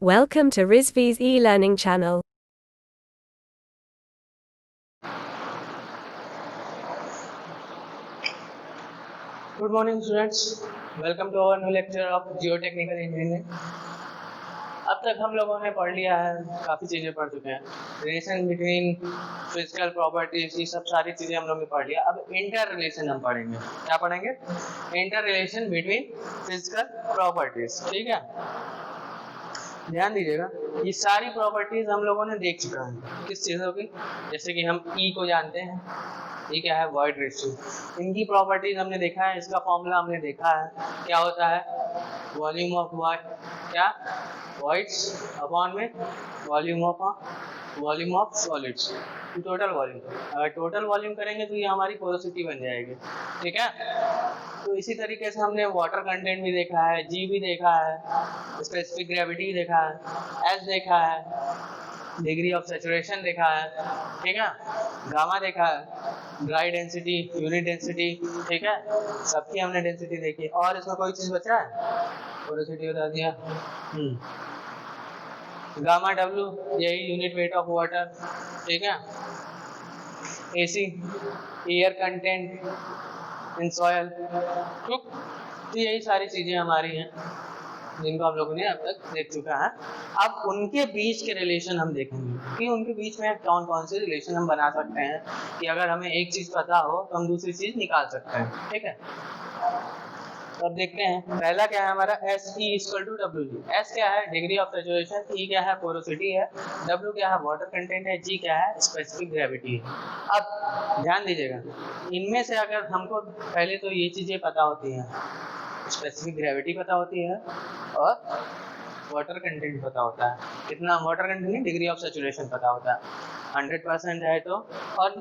Welcome to Rizvi's e-learning channel. Good morning students, welcome to our new lecture of Geotechnical Engineering. अब तक हम लोगों ने पढ़ लिया है, काफ़ी चीज़ें पढ़ चुके हैं. रिलेशन बिटवीन फिजिकल प्रॉपर्टीज, ये सब सारी चीज़ें हम लोग ने पढ़ लिया. अब इंटर रिलेशन हम पढ़ेंगे. क्या पढ़ेंगे? Inter relation between physical properties. ठीक है, ध्यान दीजिएगा. ये सारी प्रॉपर्टीज हम लोगों ने देख चुका है. किस चीज़ों की? जैसे कि हम ई को जानते हैं, ये क्या है? Void ratio. इनकी प्रॉपर्टीज हमने देखा है, इसका फॉर्मूला हमने देखा है. क्या होता है? वॉल्यूम ऑफ क्या वॉइड्स अपॉन में volume of solids, total volume. अगर टोटल वॉल्यूम करेंगे तो ये हमारी पोरोसिटी बन जाएगी. ठीक है, तो इसी तरीके से हमने वाटर कंटेंट भी देखा है, जी भी देखा है, स्पेसिफिक ग्रेविटी देखा है, एस देखा है, डिग्री ऑफ सैचुरेशन देखा है. ठीक है, गामा देखा है, ड्राई डेंसिटी, यूनिट डेंसिटी. ठीक है, सबकी हमने डेंसिटी देखी. और इसमें कोई चीज़ बचा है? पोरोसिटी बता दिया. गामा डब्ल्यू, यही यूनिट वेट ऑफ वाटर. ठीक है, AC, air content in soil. तो यही सारी चीज़ें हमारी हैं जिनको हम लोगों ने अब तक देख चुका है. अब उनके बीच के रिलेशन हम देखेंगे कि उनके बीच में कौन कौन से रिलेशन हम बना सकते हैं कि अगर हमें एक चीज़ पता हो तो हम दूसरी चीज़ निकाल सकते हैं. ठीक है, तो अब देखते हैं. पहला क्या है हमारा? S E equal to W G. S क्या है? Degree of saturation. ई क्या है? पोरोसिटी है. डब्ल्यू क्या है? वाटर कंटेंट है. जी क्या है? स्पेसिफिक ग्रेविटी है. अब ध्यान दीजिएगा, इनमें से अगर हमको पहले तो ये चीज़ें पता होती हैं, स्पेसिफिक ग्रेविटी पता होती है और वाटर कंटेंट पता होता है. कितना water content? Degree of saturation पता होता है. 100% है तो और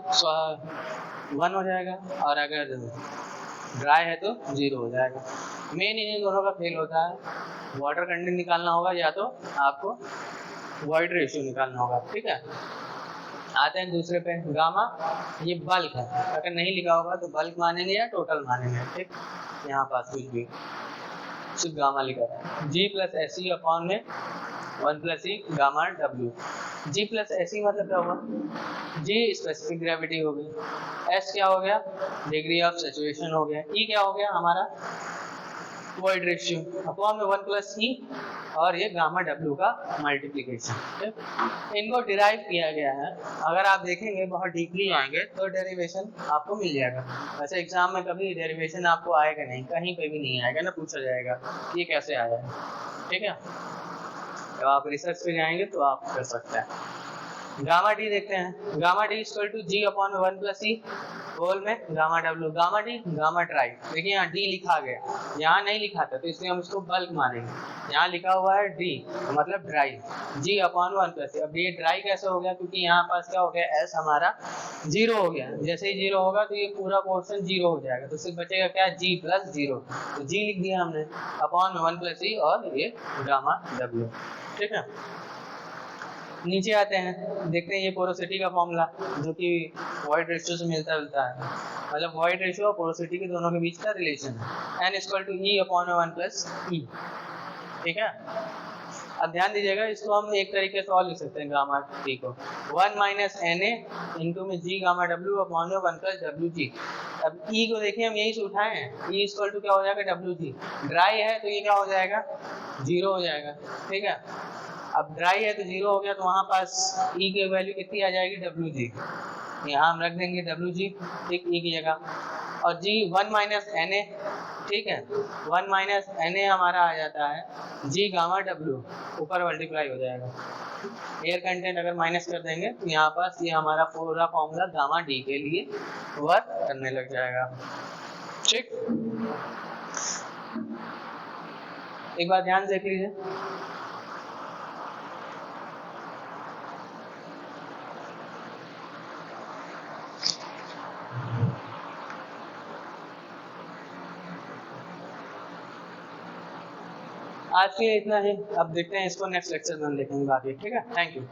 1 हो जाएगा, और अगर ड्राई है तो 0 हो जाएगा. मेन इन दोनों का फेल होता है. वाटर कंटेंट निकालना होगा या तो आपको वॉइड रेशियो निकालना होगा. ठीक है, आते हैं दूसरे पे. गामा, ये बल्क है. अगर नहीं लिखा होगा तो बल्क मानेंगे या टोटल मानेंगे. ठीक, यहाँ पास कुछ भी सिर्फ गामा लिखा है. जी प्लस एस ई अपॉन में 1 प्लस ई गामा डब्ल्यू. जी प्लस एस ई मतलब क्या हुआ? जी स्पेसिफिक ग्रेविटी हो गई, एस क्या हो गया? डिग्री ऑफ सैचुरेशन हो गया, ई क्या हो गया हमारा? वॉइड रेशियो अपॉन में 1 प्लस ई, और ये गामा डब्ल्यू का मल्टीप्लिकेशन. इनको डिराइव किया गया है. अगर आप देखेंगे बहुत डीपली आएंगे तो डेरिवेशन आपको मिल जाएगा. वैसे एग्जाम में कभी डेरिवेशन आपको आएगा नहीं, कहीं पे भी नहीं आएगा ना, पूछा जाएगा कि ये कैसे आया है. ठीक है, जब आप रिसर्च पे जाएंगे तो आप कर सकते हैं. गामा डी देखते हैं. Gamma D equal to G upon 1 plus E whole में gamma W. Gamma D gamma ट्राई. देखिए यहाँ डी लिखा गया, यहाँ नहीं लिखा था तो इसलिए हम इसको बल्क मानेंगे. यहाँ लिखा हुआ है डी, तो मतलब ड्राई. जी अपॉन 1 प्लस ई. अब ये ड्राई कैसे हो गया? क्योंकि यहाँ पास क्या हो गया? एस हमारा 0 हो गया. जैसे ही 0 होगा तो ये पूरा पोर्शन 0 हो जाएगा, तो सिर्फ बचेगा क्या? जी प्लस 0. तो जी लिख दिया हमने अपॉन में 1 प्लस ई और ये गामा डब्ल्यू. ठीक है, नीचे आते हैं, देखते हैं ये पोरोसिटी का फॉर्मूला जो कि वॉइड रेशियो से मिलता जुलता है. मतलब वॉइड रेशियो और पोरोसिटी के दोनों के बीच का रिलेशन है. N equal to E upon 1 plus E. ठीक है, अब ध्यान दीजिएगा, इसको हम एक तरीके से और लिख सकते हैं गामा टी को 1 माइनस एन ए इंटू में जी गामा डब्ल्यू अपॉन में 1 प्लस डब्ल्यू जी. अब ई को देखिए हम यही से उठाए हैं. ई इक्वल टू क्या हो जाएगा? W G. ड्राई है तो ये क्या हो जाएगा? 0 हो जाएगा. ठीक है, अब ड्राई है तो 0 हो गया, तो वहाँ पास ई की वैल्यू कितनी आ जाएगी? W G. यहाँ हम रख देंगे डब्ल्यू जी ठीक ई की जगह, और जी 1 माइनस एन ए. ठीक है, 1 माइनस एन ए हमारा आ जाता है जी गामा डब्ल्यू, ऊपर मल्टीप्लाई हो जाएगा. एयर कंटेंट अगर माइनस कर देंगे तो यहाँ पास ये हमारा पूरा फॉर्मूला गामा डी के लिए वर्क करने लग जाएगा. ठीक, एक बार ध्यान से देख लीजिए. आज के लिए इतना ही. अब देखते हैं इसको नेक्स्ट लेक्चर में हम देखेंगे बाकी. ठीक है, थैंक यू.